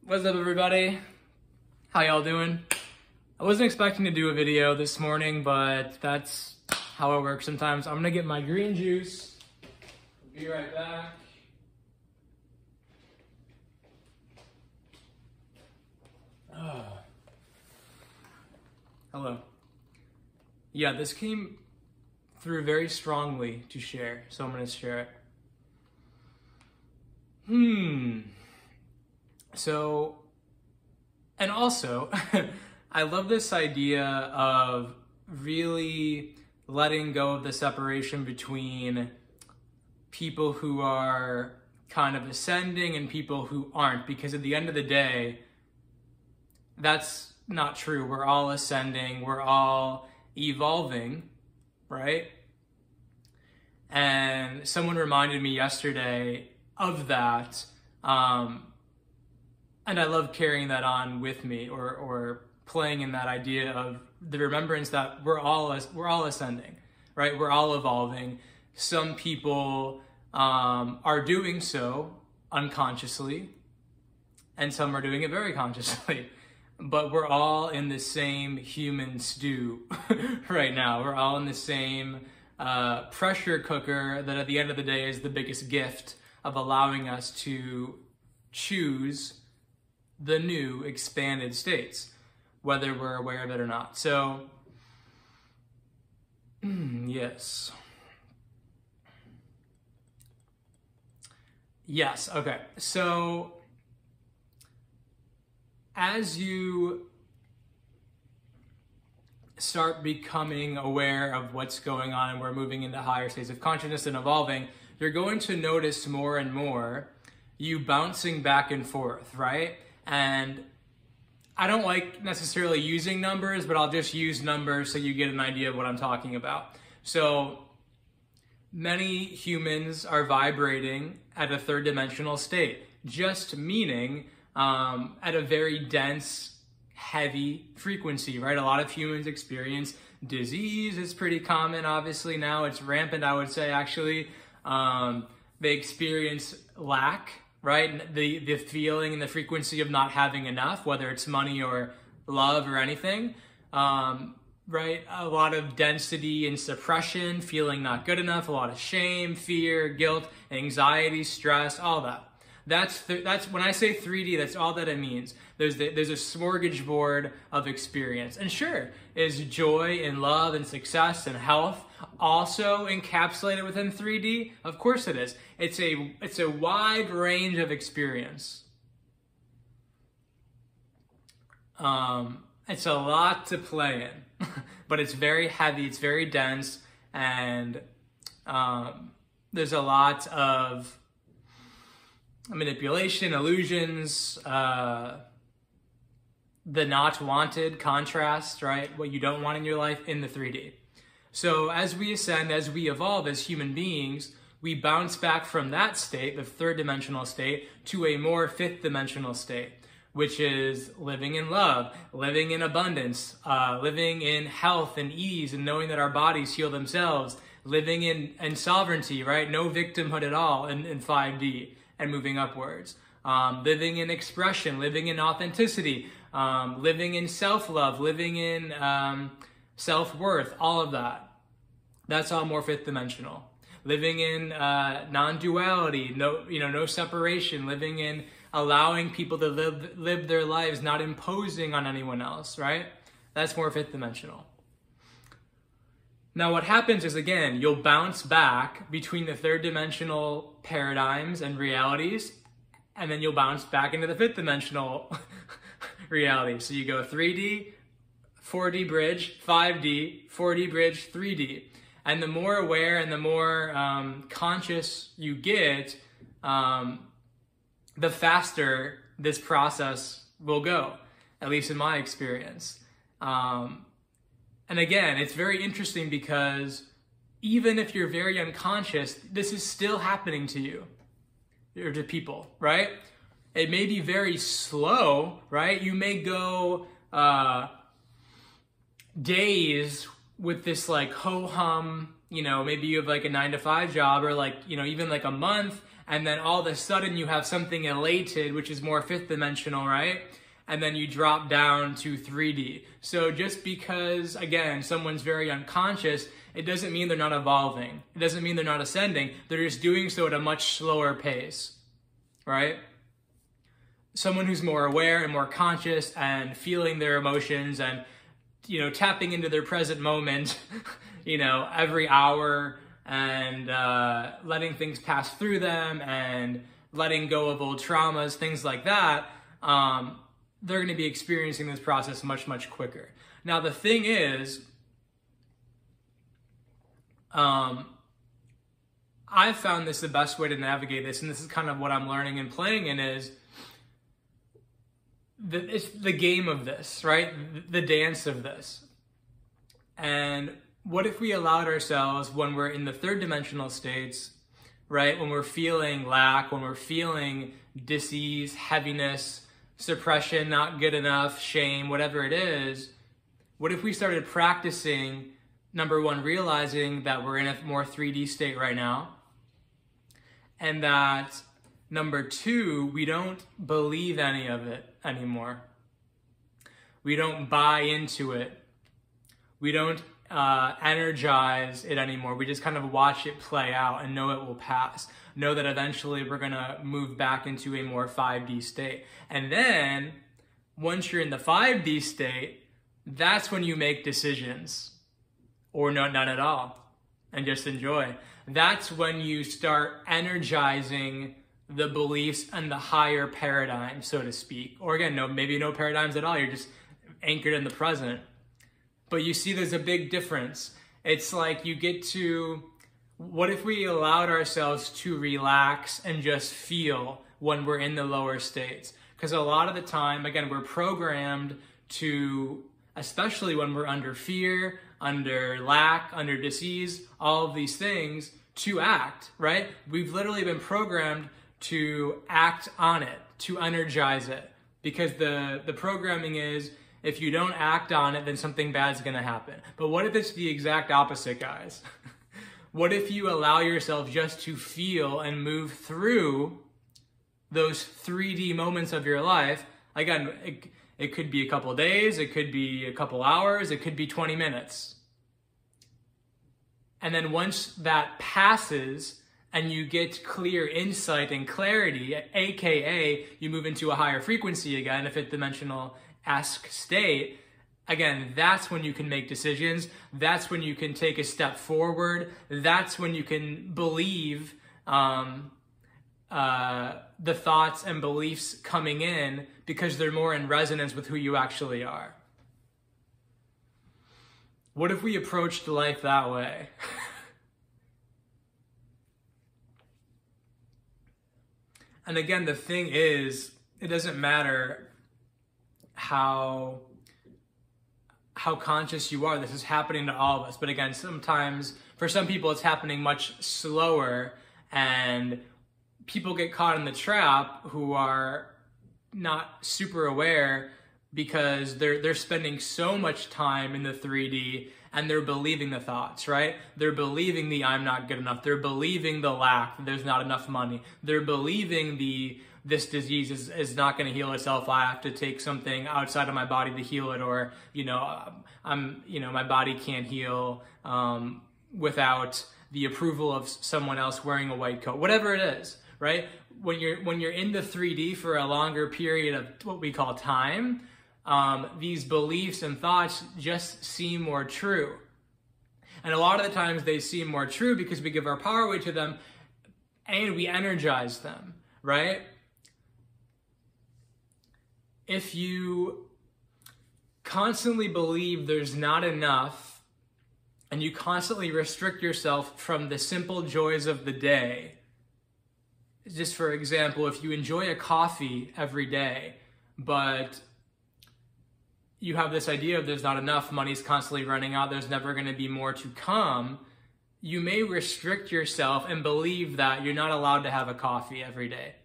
What's up, everybody? How y'all doing? I wasn't expecting to do a video this morning, but that's how it works sometimes. I'm gonna get my green juice. Be right back. Hello. Yeah, this came through very strongly to share, so I'm gonna share it. So, and also, I love this idea of really letting go of the separation between people who are kind of ascending and people who aren't, because at the end of the day, that's not true. We're all ascending, we're all evolving, right? And someone reminded me yesterday of that, and I love carrying that on with me, or playing in that idea of the remembrance that we're all ascending, right? We're all evolving. Some people are doing so unconsciously, and some are doing it very consciously. But we're all in the same human stew right now. We're all in the same pressure cooker that at the end of the day is the biggest gift of allowing us to choose the new expanded states, whether we're aware of it or not. So, yes. Yes, okay. So, as you start becoming aware of what's going on and we're moving into higher states of consciousness and evolving, you're going to notice more and more you bouncing back and forth, right? And I don't like necessarily using numbers, but I'll just use numbers so you get an idea of what I'm talking about. So many humans are vibrating at a third dimensional state, just meaning at a very dense, heavy frequency, right? A lot of humans experience disease. It's pretty common, obviously. Now it's rampant, I would say, actually. They experience lack, right? The feeling and the frequency of not having enough, whether it's money or love or anything, right? A lot of density and suppression, feeling not good enough, a lot of shame, fear, guilt, anxiety, stress, all that. That's when I say 3D, that's all that it means. There's a smorgasbord of experience. And sure, is joy and love and success and health also encapsulated within 3D? Of course it is. It's a wide range of experience. It's a lot to play in, but it's very heavy, it's very dense, and there's a lot of manipulation, illusions, the not wanted contrast, right? What you don't want in your life in the 3D. So as we ascend, as we evolve as human beings, we bounce back from that state, the third dimensional state, to a more fifth dimensional state, which is living in love, living in abundance, living in health and ease, and knowing that our bodies heal themselves, living in sovereignty, right? No victimhood at all in 5D. And moving upwards, living in expression, living in authenticity, living in self-love, living in self-worth, all of that. That's all more fifth dimensional. Living in non-duality, no separation, living in allowing people to live their lives, not imposing on anyone else, right? That's more fifth dimensional. Now what happens is, again, you'll bounce back between the third dimensional paradigms and realities, and then you'll bounce back into the fifth dimensional reality. So you go 3D, 4D bridge, 5D, 4D bridge, 3D. And the more aware and the more conscious you get, the faster this process will go, at least in my experience. And again, it's very interesting because even if you're very unconscious, this is still happening to you, or to people, right? It may be very slow, right? You may go days with this like ho-hum, maybe you have like a 9-to-5 job, or like, even like a month, and then all of a sudden you have something elated, which is more fifth dimensional, right? And then you drop down to 3D. So just because, again, someone's very unconscious, it doesn't mean they're not evolving. It doesn't mean they're not ascending. They're just doing so at a much slower pace, right? Someone who's more aware and more conscious and feeling their emotions and, you know, tapping into their present moment, you know, every hour, and letting things pass through them and letting go of old traumas, things like that, they're going to be experiencing this process much, much quicker. Now, the thing is, I've found this the best way to navigate this, and this is kind of what I'm learning and playing in, is it's the game of this, right? The dance of this. And what if we allowed ourselves, when we're in the third dimensional states, right? When we're feeling lack, when we're feeling dis-ease, heaviness, suppression, not good enough, shame, whatever it is, what if we started practicing, number one, realizing that we're in a more 3D state right now, and that, number two, we don't believe any of it anymore. We don't buy into it. We don't energize it anymore. We just kind of watch it play out and know it will pass. Know that eventually we're going to move back into a more 5D state. And then, once you're in the 5D state, that's when you make decisions. Or none at all. And just enjoy. That's when you start energizing the beliefs and the higher paradigm, so to speak. Or again, maybe no paradigms at all. You're just anchored in the present. But you see there's a big difference. It's like you get to, what if we allowed ourselves to relax and just feel when we're in the lower states? Because a lot of the time, again, we're programmed to, especially when we're under fear, under lack, under disease, all of these things, to act, right? We've literally been programmed to act on it, to energize it. Because the programming is, if you don't act on it, then something bad's gonna happen. But what if it's the exact opposite, guys? What if you allow yourself just to feel and move through those 3D moments of your life? Again, it could be a couple of days, it could be a couple hours, it could be 20 minutes. And then once that passes and you get clear insight and clarity, aka you move into a higher frequency again, a fifth dimensional-esque state, again, that's when you can make decisions. That's when you can take a step forward. That's when you can believe the thoughts and beliefs coming in, because they're more in resonance with who you actually are. What if we approached life that way? And again, the thing is, it doesn't matter how conscious you are. This is happening to all of us. But again, sometimes, for some people, it's happening much slower, and people get caught in the trap who are not super aware, because they're spending so much time in the 3D, and they're believing the thoughts, right? They're believing the I'm not good enough. They're believing the lack, there's not enough money. They're believing this disease is not going to heal itself. I have to take something outside of my body to heal it, or my body can't heal without the approval of someone else wearing a white coat. Whatever it is, right? When you're in the 3D for a longer period of what we call time, these beliefs and thoughts just seem more true. And a lot of the times they seem more true because we give our power away to them and we energize them, right? If you constantly believe there's not enough, and you constantly restrict yourself from the simple joys of the day, just for example, if you enjoy a coffee every day, but you have this idea of there's not enough, money's constantly running out, there's never going to be more to come, you may restrict yourself and believe that you're not allowed to have a coffee every day.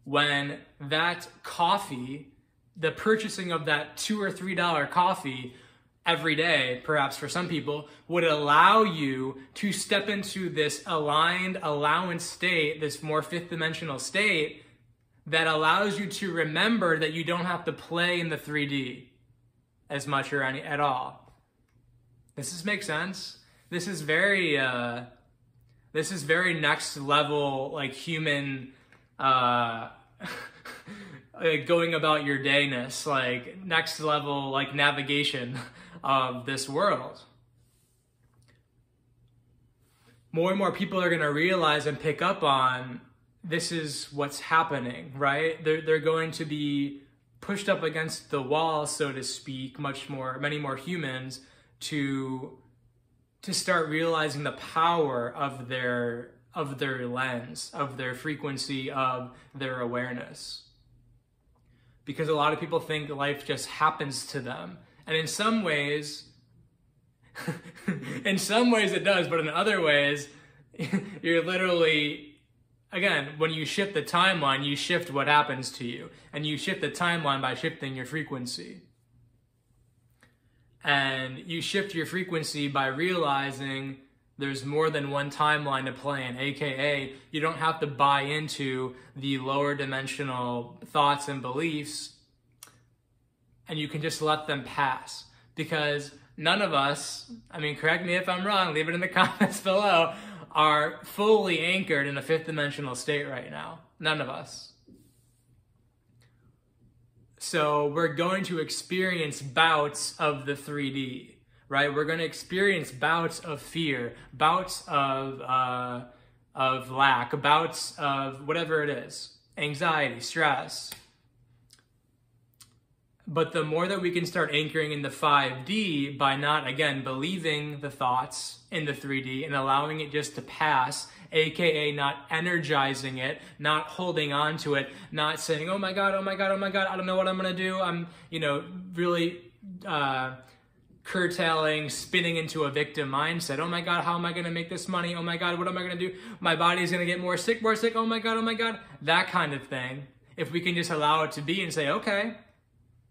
When that coffee, the purchasing of that $2 or $3 coffee, every day, perhaps for some people, would allow you to step into this aligned allowance state, this more fifth dimensional state that allows you to remember that you don't have to play in the 3D as much or any at all. Does this make sense? This is very next level, like human, like going about your dayness, like next level, like navigation of this world. More and more people are going to realize and pick up on this is what's happening, right? They're going to be pushed up against the wall, so to speak, many more humans to start realizing the power of their lens, of their frequency, of their awareness. Because a lot of people think life just happens to them. And in some ways, it does, but in other ways, you're literally, again, when you shift the timeline, you shift what happens to you. And you shift the timeline by shifting your frequency. And you shift your frequency by realizing there's more than one timeline to play in, aka you don't have to buy into the lower dimensional thoughts and beliefs, and you can just let them pass. Because none of us, I mean, correct me if I'm wrong, leave it in the comments below, are fully anchored in a fifth dimensional state right now. None of us. So we're going to experience bouts of the 3D. Right? We're going to experience bouts of fear, bouts of lack, bouts of whatever it is, anxiety, stress. But the more that we can start anchoring in the 5D by not, again, believing the thoughts in the 3D and allowing it just to pass, aka not energizing it, not holding on to it, not saying, oh my God, oh my God, oh my God, I don't know what I'm going to do. I'm, really... curtailing, spinning into a victim mindset. Oh my God, how am I going to make this money? Oh my God, what am I going to do? My body is going to get more sick. Oh my God, oh my God. That kind of thing. If we can just allow it to be and say, okay,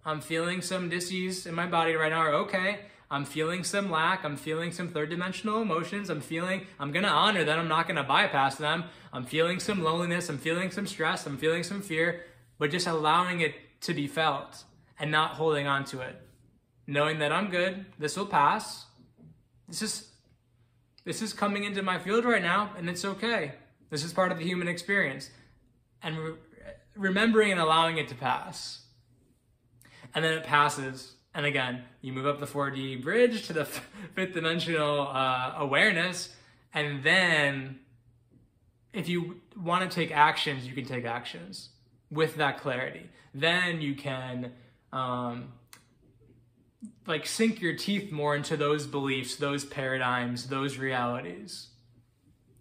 I'm feeling some dis-ease in my body right now. Or okay, I'm feeling some lack. I'm feeling some third dimensional emotions. I'm going to honor them. I'm not going to bypass them. I'm feeling some loneliness. I'm feeling some stress. I'm feeling some fear, but just allowing it to be felt and not holding on to it. Knowing that I'm good, this will pass. This is coming into my field right now, and it's okay. This is part of the human experience. And remembering and allowing it to pass. And then it passes, and again, you move up the 4D bridge to the fifth dimensional awareness, and then if you want to take actions, you can take actions with that clarity. Then you can... sink your teeth more into those beliefs, those paradigms, those realities.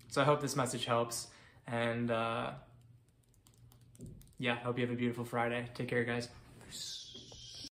So I hope this message helps. And yeah, I hope you have a beautiful Friday. Take care, guys. Peace.